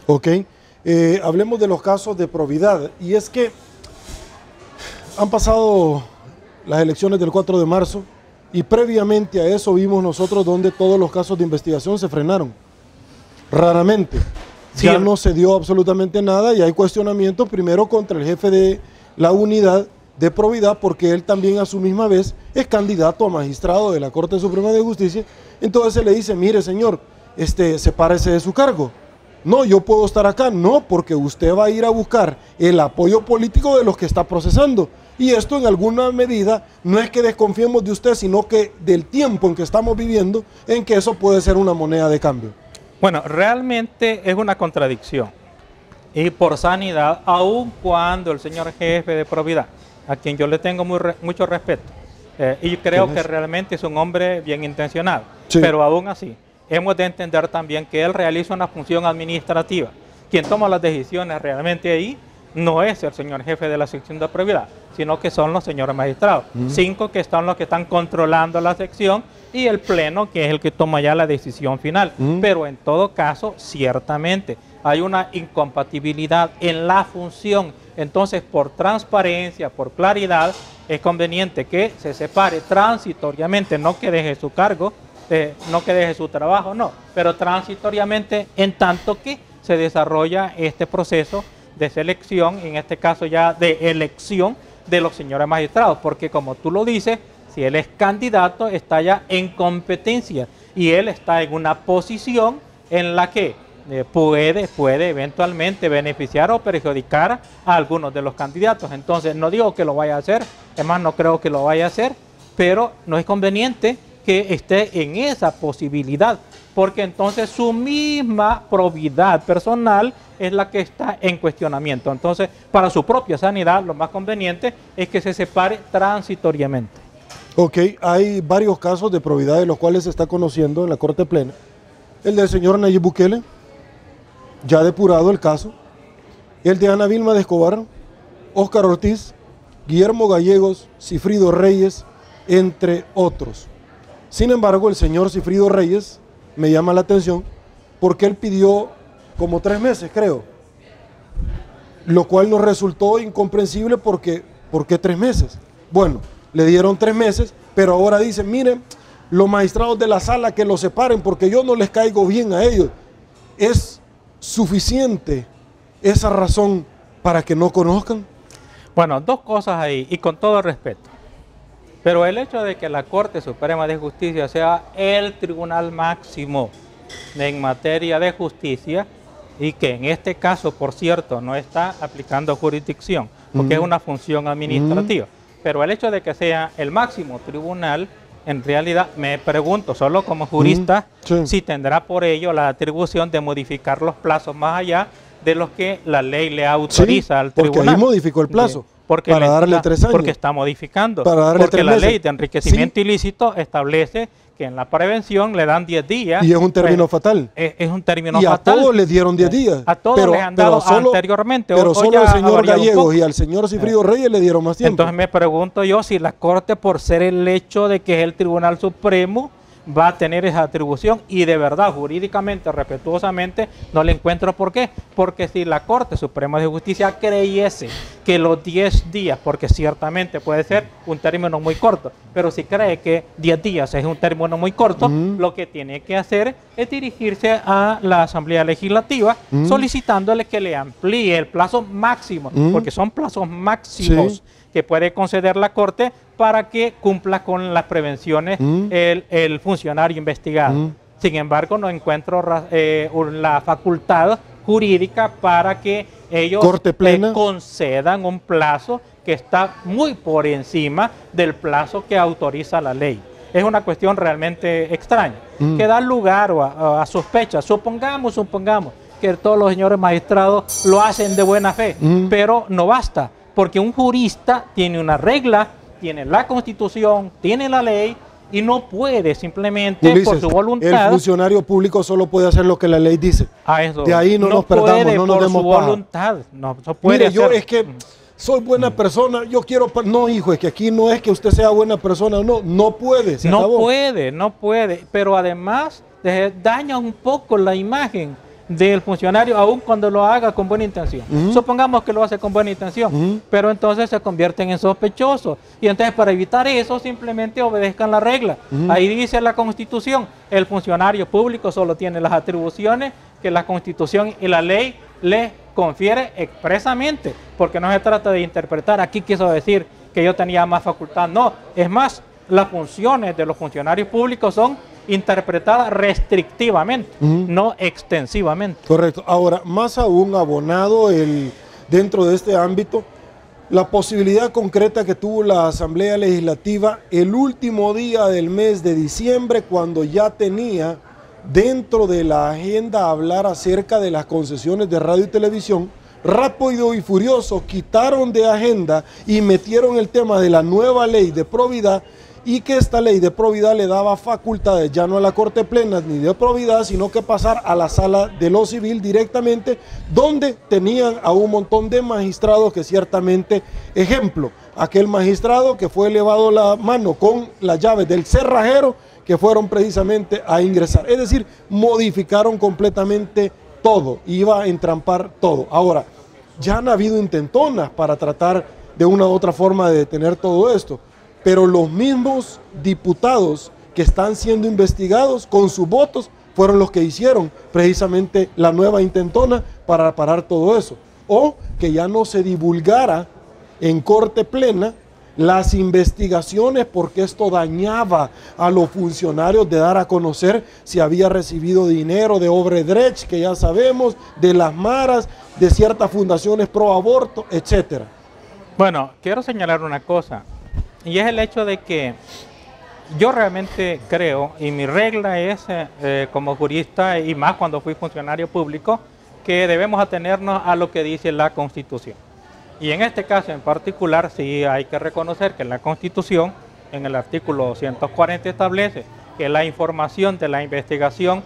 S1: Ok, hablemos de los casos de probidad, y es que han pasado las elecciones del 4 de marzo, y previamente a eso vimos nosotros donde todos los casos de investigación se frenaron. Raramente. Sí, ya no se dio absolutamente nada y hay cuestionamientos primero contra el jefe de la unidad de probidad, porque él también a su misma vez es candidato a magistrado de la Corte Suprema de Justicia. Entonces se le dice, mire señor, sepárese de su cargo. No, yo puedo estar acá. No, porque usted va a ir a buscar el apoyo político de los que está procesando. Y esto en alguna medida no es que desconfiemos de usted, sino que del tiempo en que estamos viviendo, en que eso puede ser una moneda de cambio.
S3: Bueno, realmente es una contradicción. Y por sanidad, aun cuando el señor jefe de probidad, a quien yo le tengo mucho respeto, y creo que realmente es un hombre bien intencionado, sí, pero aún así, hemos de entender también que él realiza una función administrativa. Quien toma las decisiones realmente ahí no es el señor jefe de la sección de probidad, sino que son los señores magistrados. 5 que son los que están controlando la sección y el pleno, que es el que toma ya la decisión final. Pero en todo caso, ciertamente, hay una incompatibilidad en la función. Entonces, por transparencia, por claridad, es conveniente que se separe transitoriamente, no que deje su cargo, no que deje su trabajo, no, pero transitoriamente en tanto que se desarrolla este proceso de selección, en este caso ya de elección de los señores magistrados, porque como tú lo dices, si él es candidato, está ya en competencia y él está en una posición en la que puede eventualmente beneficiar o perjudicar a algunos de los candidatos. Entonces no digo que lo vaya a hacer, es más, no creo que lo vaya a hacer, pero no es conveniente que esté en esa posibilidad, porque entonces su misma probidad personal es la que está en cuestionamiento. Entonces, para su propia sanidad, lo más conveniente es que se separe transitoriamente.
S1: Ok, hay varios casos de probidad de los cuales se está conociendo en la Corte Plena. El del señor Nayib Bukele, ya depurado el caso. El de Ana Vilma de Escobar, Óscar Ortiz, Guillermo Gallegos, Cifrido Reyes, entre otros. Sin embargo, el señor Cifrido Reyes me llama la atención porque él pidió como 3 meses, creo, lo cual nos resultó incomprensible porque ¿por qué 3 meses? Bueno, le dieron 3 meses, pero ahora dicen, miren, los magistrados de la sala que lo separen porque yo no les caigo bien a ellos. ¿Es suficiente esa razón para que no conozcan?
S3: Bueno, 2 cosas ahí, y con todo respeto. Pero el hecho de que la Corte Suprema de Justicia sea el tribunal máximo en materia de justicia, y que en este caso, por cierto, no está aplicando jurisdicción, porque es una función administrativa. Pero el hecho de que sea el máximo tribunal, en realidad me pregunto, solo como jurista, si tendrá por ello la atribución de modificar los plazos más allá de los que la ley le autoriza al tribunal.
S1: Porque ahí modificó el plazo. Para darle 3 años.
S3: Porque está modificando.
S1: Para darle
S3: porque la ley de enriquecimiento ilícito establece que en la prevención le dan 10 días.
S1: Y es un término fatal.
S3: Es un término
S1: fatal.
S3: Y
S1: a todos les dieron 10 días.
S3: A todos les han dado anteriormente.
S1: Pero solo al señor Gallegos y al señor Cifrido Reyes le dieron más tiempo.
S3: Entonces me pregunto yo si la Corte, por ser el hecho de que es el Tribunal Supremo, va a tener esa atribución, y de verdad, jurídicamente, respetuosamente, no le encuentro por qué. Porque si la Corte Suprema de Justicia creyese que los 10 días, porque ciertamente puede ser un término muy corto, pero si cree que 10 días es un término muy corto, lo que tiene que hacer es dirigirse a la Asamblea Legislativa solicitándole que le amplíe el plazo máximo, porque son plazos máximos que puede conceder la Corte para que cumpla con las prevenciones el funcionario investigado. Sin embargo, no encuentro la facultad jurídica para que ellos concedan un plazo que está muy por encima del plazo que autoriza la ley. Es una cuestión realmente extraña, que da lugar a sospechas. Supongamos que todos los señores magistrados lo hacen de buena fe, pero no basta, porque un jurista tiene una regla, tiene la Constitución, tiene la ley, y no puede simplemente Ulises, por su voluntad.
S1: El funcionario público solo puede hacer lo que la ley dice. De ahí no nos perdamos, no nos demos paja.
S3: Voluntad. No puede
S1: Mire, yo es que soy buena persona, yo quiero... No, hijo, es que aquí no es que usted sea buena persona, no puede,
S3: no puede, pero además daña un poco la imagen del funcionario, aun cuando lo haga con buena intención. Supongamos que lo hace con buena intención, pero entonces se convierten en sospechosos. Y entonces, para evitar eso, simplemente obedezcan la regla. Ahí dice la Constitución, el funcionario público solo tiene las atribuciones que la Constitución y la ley le confiere expresamente, porque no se trata de interpretar. Aquí quiso decir que yo tenía más facultad. No, es más, las funciones de los funcionarios públicos son interpretadas restrictivamente, no extensivamente.
S1: Correcto. Ahora, más aún abonado dentro de este ámbito, la posibilidad concreta que tuvo la Asamblea Legislativa el último día del mes de diciembre, cuando ya tenía dentro de la agenda hablar acerca de las concesiones de radio y televisión, rápido y furioso quitaron de agenda y metieron el tema de la nueva ley de probidad, y que esta ley de probidad le daba facultades ya no a la Corte Plena ni de probidad, sino que pasar a la Sala de lo Civil directamente, donde tenían a un montón de magistrados que ciertamente, ejemplo, aquel magistrado que fue elevado la mano con las llaves del cerrajero, que fueron precisamente a ingresar. Es decir, modificaron completamente todo, iba a entrampar todo. Ahora, ya han habido intentonas para tratar de una u otra forma de detener todo esto, pero los mismos diputados que están siendo investigados con sus votos fueron los que hicieron precisamente la nueva intentona para parar todo eso. O que ya no se divulgara en Corte Plena las investigaciones, porque esto dañaba a los funcionarios de dar a conocer si había recibido dinero de Obredrecht, que ya sabemos, de las maras, de ciertas fundaciones pro aborto, etcétera.
S3: Bueno, quiero señalar una cosa, y es el hecho de que yo realmente creo, y mi regla es como jurista, y más cuando fui funcionario público, que debemos atenernos a lo que dice la Constitución. Y en este caso en particular, sí hay que reconocer que la Constitución, en el artículo 240, establece que la información de la investigación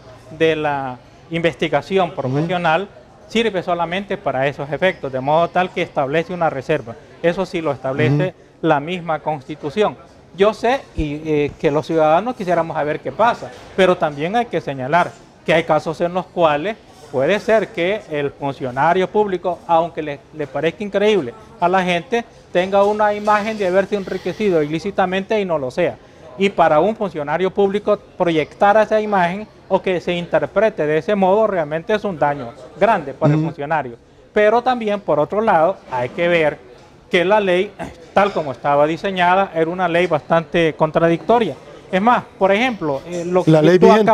S3: profesional sirve solamente para esos efectos, de modo tal que establece una reserva. Eso sí lo establece la misma Constitución. Yo sé que los ciudadanos quisiéramos saber qué pasa, pero también hay que señalar que hay casos en los cuales puede ser que el funcionario público, aunque le parezca increíble a la gente, tenga una imagen de haberse enriquecido ilícitamente y no lo sea. Y para un funcionario público proyectar esa imagen o que se interprete de ese modo realmente es un daño grande para el funcionario. Pero también, por otro lado, hay que ver que la ley, tal como estaba diseñada, era una ley bastante contradictoria. Es más, por ejemplo, lo que
S1: la ley vigente.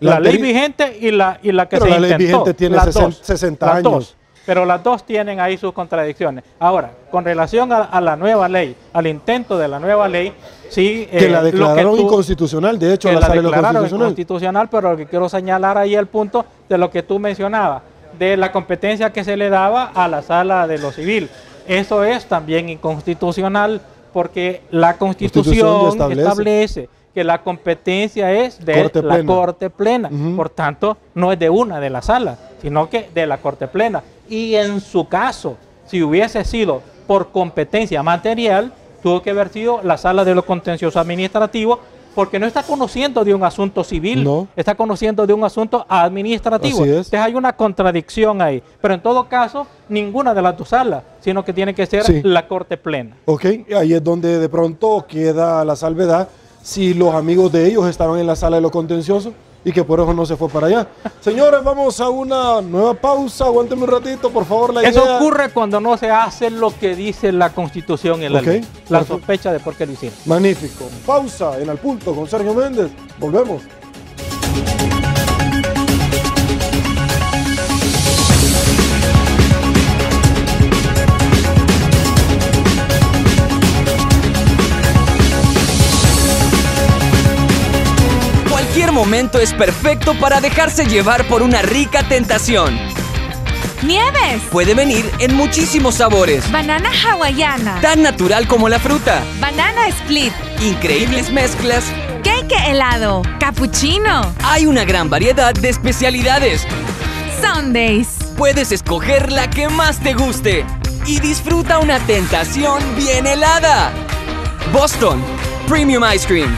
S3: La ley vigente y la que se intentó.
S1: Pero la ley vigente tiene 60 años.
S3: Pero las dos tienen ahí sus contradicciones. Ahora, con relación a la nueva ley, al intento de la nueva ley, sí...
S1: que la declararon inconstitucional, de hecho,
S3: la declararon inconstitucional, pero lo que quiero señalar ahí es el punto de lo que tú mencionabas, de la competencia que se le daba a la Sala de lo Civil. Eso es también inconstitucional, porque la Constitución establece que la competencia es de la Corte Plena. Por tanto, no es de una de las salas, sino que de la Corte Plena. Y en su caso, si hubiese sido por competencia material, tuvo que haber sido la Sala de lo Contencioso Administrativo, porque no está conociendo de un asunto civil, está conociendo de un asunto administrativo. Entonces hay una contradicción ahí. Pero en todo caso, ninguna de las dos salas, sino que tiene que ser la Corte Plena.
S1: Ok, ahí es donde de pronto queda la salvedad. Si los amigos de ellos estaban en la Sala de lo Contencioso, y que por eso no se fue para allá. Señores, vamos a una nueva pausa. Aguántenme un ratito, por favor, la
S3: Eso
S1: idea.
S3: ocurre cuando no se hace lo que dice la Constitución y la ley. La
S1: perfecto.
S3: sospecha de por qué lo hicieron.
S1: Magnífico. Pausa en Al Punto con Sergio Méndez. Volvemos.
S5: Cualquier momento es perfecto para dejarse llevar por una rica tentación.
S6: ¡Nieves!
S5: Puede venir en muchísimos sabores,
S6: Banana hawaiana.
S5: tan natural como la fruta.
S6: Banana split.
S5: Increíbles mezclas.
S6: Cake helado. Cappuccino.
S5: Hay una gran variedad de especialidades.
S6: Sundays.
S5: Puedes escoger la que más te guste y disfruta una tentación bien helada. Boston Premium Ice Cream.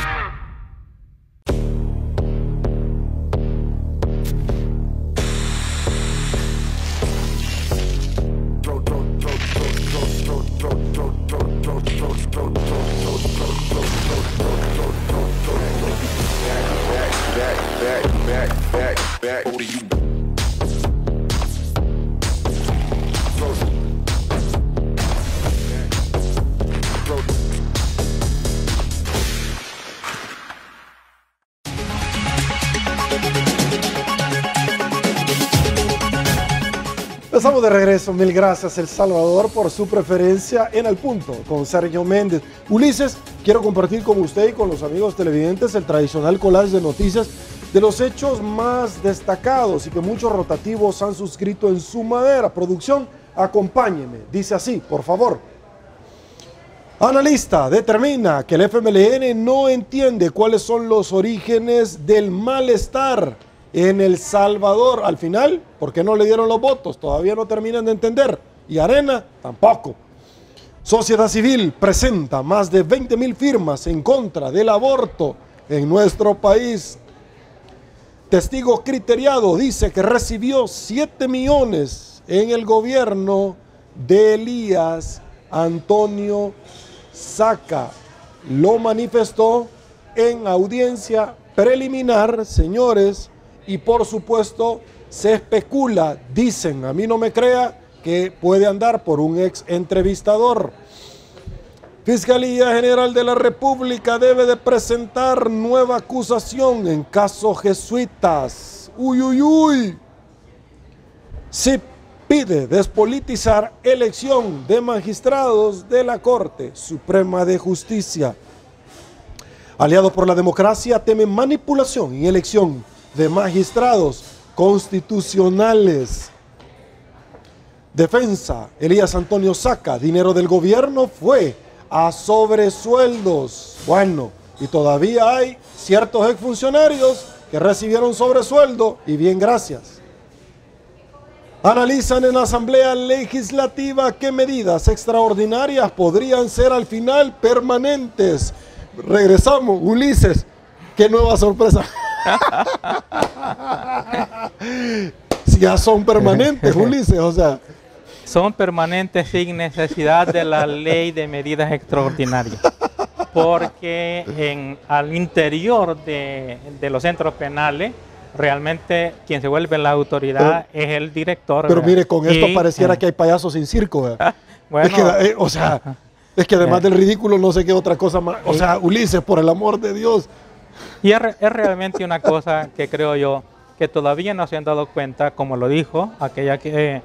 S1: Estamos de regreso. Mil gracias, El Salvador, por su preferencia en Al Punto con Sergio Méndez. Ulises, quiero compartir con usted y con los amigos televidentes el tradicional collage de noticias de los hechos más destacados y que muchos rotativos han suscrito en su madera. Producción, acompáñeme. Dice así, por favor. Analista determina que el FMLN no entiende cuáles son los orígenes del malestar en El Salvador. Al final, ¿por qué no le dieron los votos? Todavía no terminan de entender. Y Arena, tampoco. Sociedad Civil presenta más de 20,000 firmas en contra del aborto en nuestro país. Testigo criteriado dice que recibió 7 millones en el gobierno de Elías Antonio Saca. Lo manifestó en audiencia preliminar, señores, y por supuesto se especula, dicen, a mí no me crea, que puede andar por un ex entrevistador. Fiscalía General de la República debe de presentar nueva acusación en caso jesuitas. Uy, uy, uy. Se pide despolitizar elección de magistrados de la Corte Suprema de Justicia. Aliados por la Democracia temen manipulación en elección de magistrados constitucionales. Defensa, Elías Antonio Saca, dinero del gobierno fue a sobresueldos. Bueno, y todavía hay ciertos exfuncionarios que recibieron sobresueldo y bien, gracias. Analizan en la Asamblea Legislativa qué medidas extraordinarias podrían ser al final permanentes. Regresamos, Ulises, qué nueva sorpresa. Si ya son permanentes, Ulises, o sea.
S3: Son permanentes sin necesidad de la ley de medidas extraordinarias. Porque al interior de los centros penales, realmente quien se vuelve la autoridad es el director.
S1: Pero mire, con esto
S3: y,
S1: pareciera que hay payasos sin circo.
S3: Bueno,
S1: es que, o sea, es que además del ridículo no sé qué otra cosa más. O sea, Ulises, por el amor de Dios.
S3: Y es realmente una cosa que creo yo que todavía no se han dado cuenta, como lo dijo aquella que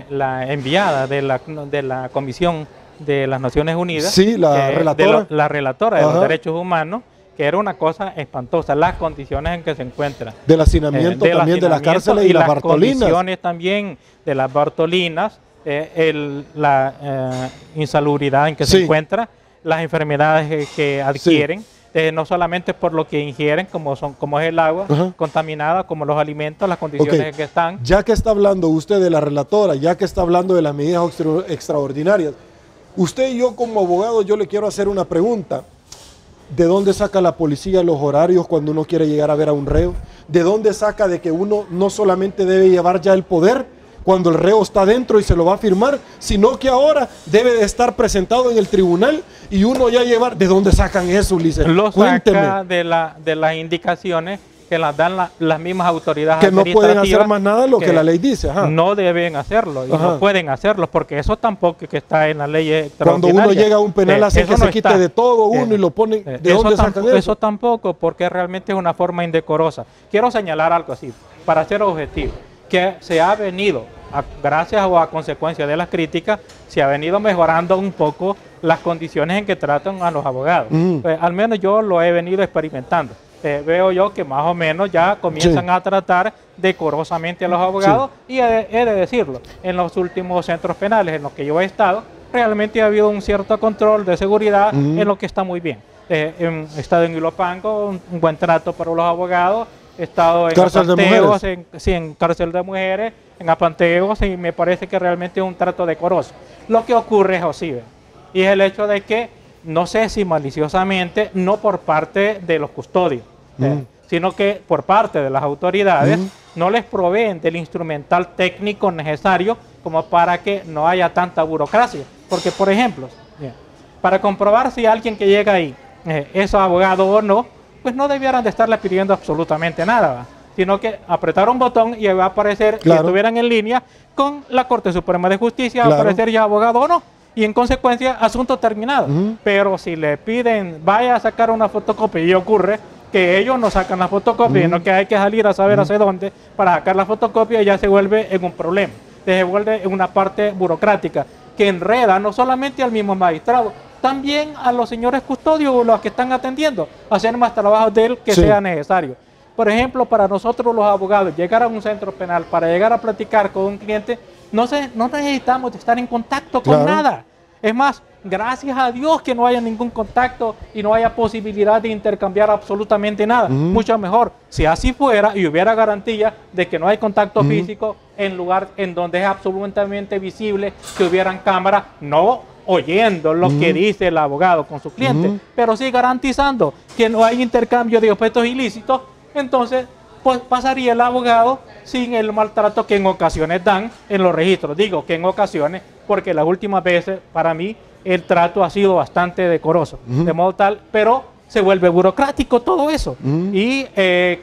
S3: la enviada de la Comisión de las Naciones Unidas,
S1: sí, la relatora,
S3: la relatora de los derechos humanos, que era una cosa espantosa, las condiciones en que se encuentra.
S1: Del hacinamiento también de las cárceles y las Bartolinas. Las
S3: condiciones también de las Bartolinas, la insalubridad en que se encuentra, las enfermedades que adquieren. Sí. No solamente por lo que ingieren, como es el agua contaminada, como los alimentos, las condiciones en que están.
S1: Ya que está hablando usted de la relatora, ya que está hablando de las medidas extraordinarias, usted y yo como abogado, yo le quiero hacer una pregunta. ¿De dónde saca la policía los horarios cuando uno quiere llegar a ver a un reo? ¿De dónde saca de que uno no solamente debe llevar ya el poder cuando el reo está dentro y se lo va a firmar, sino que ahora debe de estar presentado en el tribunal y uno ya llevar? ¿De dónde sacan eso, Ulises?
S3: Lo saca de las indicaciones que las dan las mismas autoridades
S1: Que no pueden
S3: administrativas,
S1: hacer más nada de lo que la ley dice. Ajá.
S3: no deben hacerlo y
S1: Ajá.
S3: no pueden hacerlo, porque eso tampoco que está en la ley
S1: Cuando
S3: extraordinaria.
S1: uno llega a un penal hace
S3: eso
S1: que
S3: no
S1: se quite
S3: está.
S1: de todo uno y lo ponen. ¿De
S3: Eso
S1: dónde sacan eso?
S3: Eso tampoco, porque realmente es una forma indecorosa. Quiero señalar algo así, para ser objetivo, que se ha venido, gracias o a consecuencia de las críticas, se ha venido mejorando un poco las condiciones en que tratan a los abogados. Al menos yo lo he venido experimentando. Veo yo que más o menos ya comienzan a tratar decorosamente a los abogados y he de decirlo, en los últimos centros penales en los que yo he estado, realmente ha habido un cierto control de seguridad en lo que está muy bien. He estado en Ilopango, un buen trato para los abogados, he estado en
S1: Cárcel de
S3: Apanteos,
S1: mujeres.
S3: en cárcel de mujeres, en Apanteos, y me parece que realmente es un trato decoroso. Lo que ocurre es así, y es el hecho de que, no sé si maliciosamente, no por parte de los custodios, sino que por parte de las autoridades no les proveen del instrumental técnico necesario como para que no haya tanta burocracia. Porque, por ejemplo, para comprobar si alguien que llega ahí es abogado o no, pues no debieran de estarle pidiendo absolutamente nada, ¿va? Sino que apretar un botón y va a aparecer, si estuvieran en línea con la Corte Suprema de Justicia, va a aparecer ya abogado o no. Y en consecuencia, asunto terminado. Pero si le piden, vaya a sacar una fotocopia, y ocurre que ellos no sacan la fotocopia, sino que hay que salir a saber hacia dónde para sacar la fotocopia, y ya se vuelve en un problema. Se vuelve en una parte burocrática que enreda no solamente al mismo magistrado, también a los señores custodios o los que están atendiendo, hacer más trabajo de él que sea necesario. Por ejemplo, para nosotros los abogados, llegar a un centro penal para llegar a platicar con un cliente, no necesitamos de estar en contacto con nada. Es más, gracias a Dios que no haya ningún contacto y no haya posibilidad de intercambiar absolutamente nada. Mucho mejor, si así fuera y hubiera garantía de que no hay contacto físico en lugar en donde es absolutamente visible que hubieran cámaras, no oyendo lo que dice el abogado con su cliente, pero sí garantizando que no hay intercambio de objetos ilícitos, entonces pues pasaría el abogado sin el maltrato que en ocasiones dan en los registros. Digo que en ocasiones, porque las últimas veces para mí el trato ha sido bastante decoroso, de modo tal, pero se vuelve burocrático todo eso. Y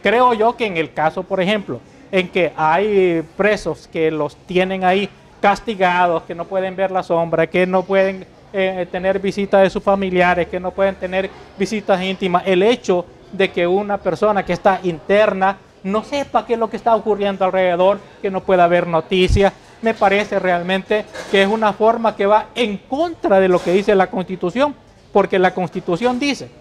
S3: creo yo que en el caso, por ejemplo, en que hay presos que los tienen ahí castigados, que no pueden ver la sombra, que no pueden tener visitas de sus familiares, que no pueden tener visitas íntimas, el hecho de que una persona que está interna no sepa qué es lo que está ocurriendo alrededor, que no pueda ver noticias, me parece realmente que es una forma que va en contra de lo que dice la Constitución, porque la Constitución dice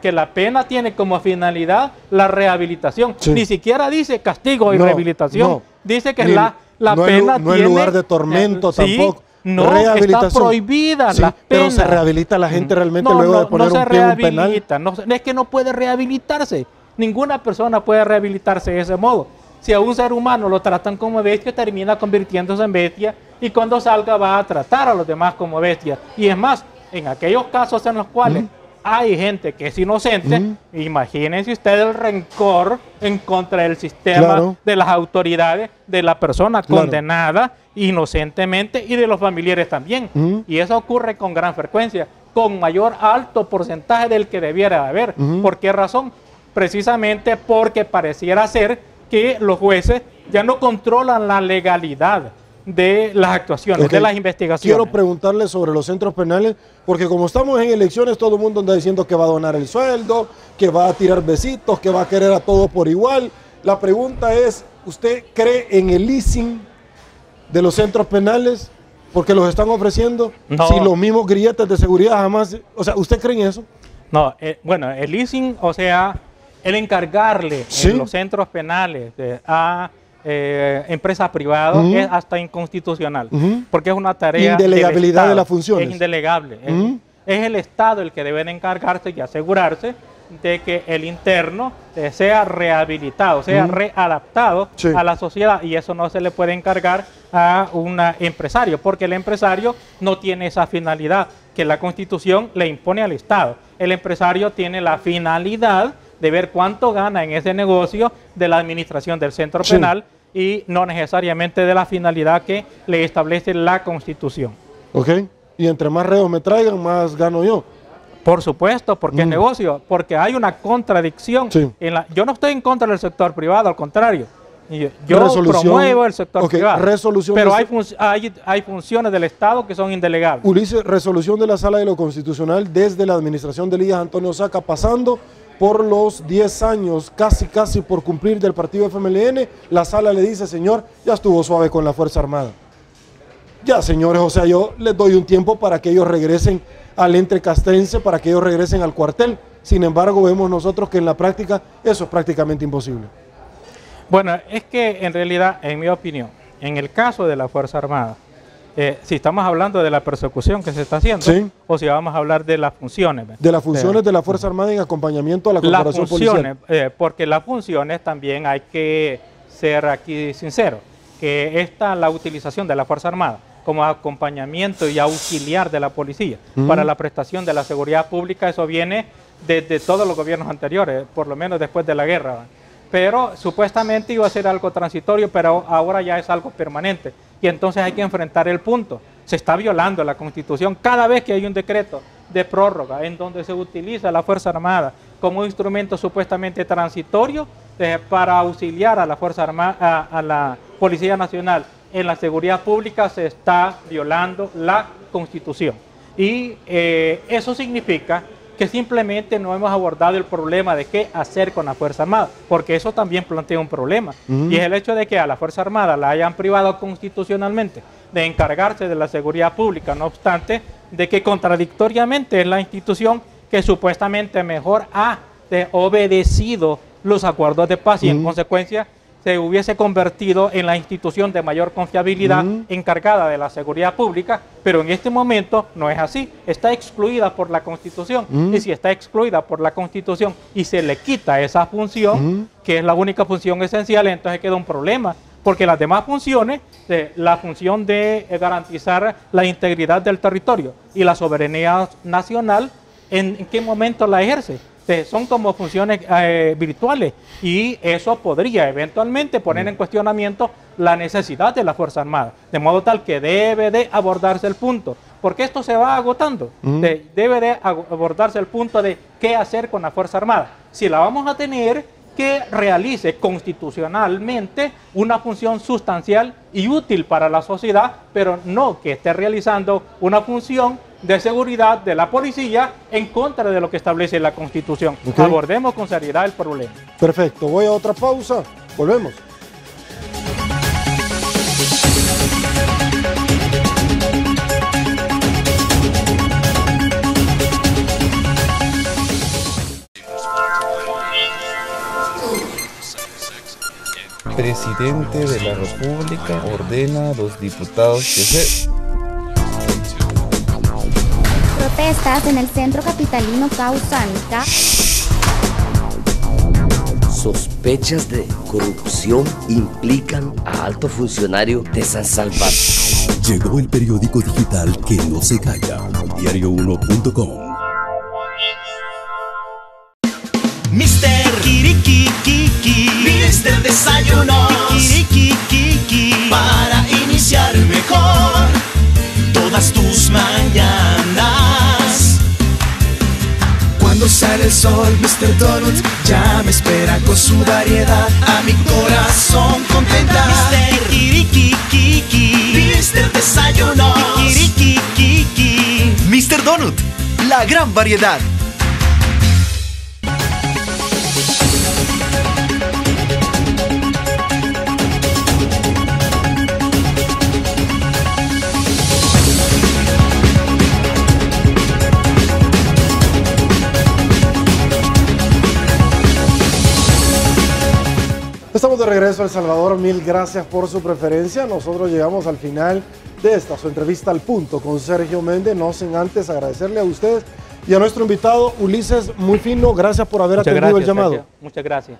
S3: que la pena tiene como finalidad la rehabilitación, ni siquiera dice castigo y rehabilitación, dice que la pena
S1: no
S3: tiene...
S1: en lugar de tormento tampoco.
S3: No, está prohibida la pena.
S1: Pero se rehabilita a la gente realmente luego de poner un pie en un penal.
S3: Es que no puede rehabilitarse. Ninguna persona puede rehabilitarse de ese modo. Si a un ser humano lo tratan como bestia, termina convirtiéndose en bestia, y cuando salga va a tratar a los demás como bestia. Y es más, en aquellos casos en los cuales hay gente que es inocente, imagínense ustedes el rencor en contra del sistema, de las autoridades, de la persona condenada inocentemente y de los familiares también. Y eso ocurre con gran frecuencia, con mayor alto porcentaje del que debiera haber. ¿Por qué razón? Precisamente porque pareciera ser que los jueces ya no controlan la legalidad de las actuaciones, de las investigaciones.
S1: Quiero preguntarle sobre los centros penales, porque como estamos en elecciones, todo el mundo anda diciendo que va a donar el sueldo, que va a tirar besitos, que va a querer a todos por igual. La pregunta es, ¿usted cree en el leasing de los centros penales? Porque los están ofreciendo.
S3: No.
S1: Si los mismos grilletes de seguridad jamás... O sea, ¿usted cree en eso?
S3: No, bueno, el leasing, o sea, el encargarle en los centros penales a empresas privadas es hasta inconstitucional, porque es una tarea
S1: indelegabilidad de las funciones.
S3: Es indelegable. Es el Estado el que debe de encargarse y asegurarse de que el interno sea rehabilitado, sea readaptado a la sociedad, y eso no se le puede encargar a un empresario, porque el empresario no tiene esa finalidad que la Constitución le impone al Estado. El empresario tiene la finalidad de ver cuánto gana en ese negocio de la administración del centro penal, y no necesariamente de la finalidad que le establece la Constitución.
S1: Ok, y entre más reos me traigan, más gano yo.
S3: Por supuesto, porque es negocio, porque hay una contradicción.
S1: Sí.
S3: Yo no estoy en contra del sector privado, al contrario. Yo promuevo el sector privado, pero hay funciones del Estado que son indelegables.
S1: Ulises, resolución de la Sala de lo Constitucional desde la administración de Elías Antonio Saca, pasando por los 10 años casi por cumplir del partido FMLN, la Sala le dice, señor, ya estuvo suave con la Fuerza Armada. Ya, señores, o sea, yo les doy un tiempo para que ellos regresen al ente castrense, para que ellos regresen al cuartel. Sin embargo, vemos nosotros que en la práctica eso es prácticamente imposible.
S3: Bueno, es que en realidad, en mi opinión, en el caso de la Fuerza Armada, si estamos hablando de la persecución que se está haciendo, sí, o si vamos a hablar de las funciones.
S1: De las funciones de la Fuerza Armada en acompañamiento a la corporación policial.
S3: Porque las funciones también hay que ser aquí sinceros, que la utilización de la Fuerza Armada como acompañamiento y auxiliar de la policía para la prestación de la seguridad pública, eso viene desde todos los gobiernos anteriores, por lo menos después de la guerra. Pero supuestamente iba a ser algo transitorio, pero ahora ya es algo permanente. Y entonces hay que enfrentar el punto. Se está violando la Constitución cada vez que hay un decreto de prórroga en donde se utiliza la Fuerza Armada como un instrumento supuestamente transitorio para auxiliar a la Fuerza Armada, a la Policía Nacional en la seguridad pública. Se está violando la Constitución. Y eso significa que simplemente no hemos abordado el problema de qué hacer con la Fuerza Armada, porque eso también plantea un problema, y es el hecho de que a la Fuerza Armada la hayan privado constitucionalmente de encargarse de la seguridad pública, no obstante de que contradictoriamente es la institución que supuestamente mejor ha obedecido los acuerdos de paz y en consecuencia se hubiese convertido en la institución de mayor confiabilidad encargada de la seguridad pública, pero en este momento no es así, está excluida por la Constitución, y si está excluida por la Constitución y se le quita esa función, que es la única función esencial, entonces queda un problema, porque las demás funciones, la función de garantizar la integridad del territorio y la soberanía nacional, ¿en qué momento la ejerce? Son como funciones virtuales y eso podría eventualmente poner en cuestionamiento la necesidad de la Fuerza Armada, de modo tal que debe de abordarse el punto, porque esto se va agotando, debe de abordarse el punto de qué hacer con la Fuerza Armada, si la vamos a tener que realice constitucionalmente una función sustancial y útil para la sociedad, pero no que esté realizando una función de seguridad de la policía en contra de lo que establece la Constitución. Abordemos con seriedad el problema.
S1: Perfecto, voy a otra pausa, volvemos.
S7: Presidente de la República ordena a los diputados que se...
S8: Protestas en el centro capitalino causan
S9: sospechas de corrupción implican a alto funcionario de San Salvador.
S10: Llegó el periódico digital que no se calla, diario1.com.
S2: Mister Kirikikiki, Mister Desayuno, Kirikikiki, para iniciar mejor todas tus mañanas. Cuando sale el sol, Mr. Donut ya me espera con su variedad. A mi corazón contenta. Mister Kirikikiki, Mister Desayuno, Kirikikiki, Mr. Donut, la gran variedad.
S1: Estamos de regreso a El Salvador, mil gracias por su preferencia. Nosotros llegamos al final de esta, su entrevista al punto con Sergio Méndez, no sin antes agradecerle a ustedes y a nuestro invitado Ulises Muy Fino, gracias por haber atendido el llamado.
S3: Sergio. Muchas gracias.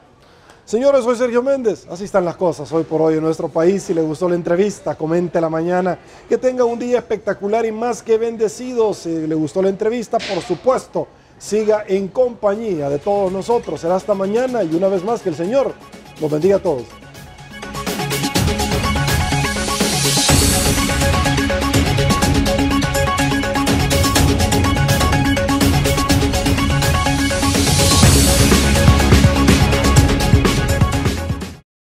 S1: Señores, soy Sergio Méndez, así están las cosas hoy por hoy en nuestro país. Si le gustó la entrevista, comente la mañana, que tenga un día espectacular y más que bendecido. Si le gustó la entrevista, por supuesto, siga en compañía de todos nosotros. Será hasta mañana y una vez más que el Señor los bendiga a todos.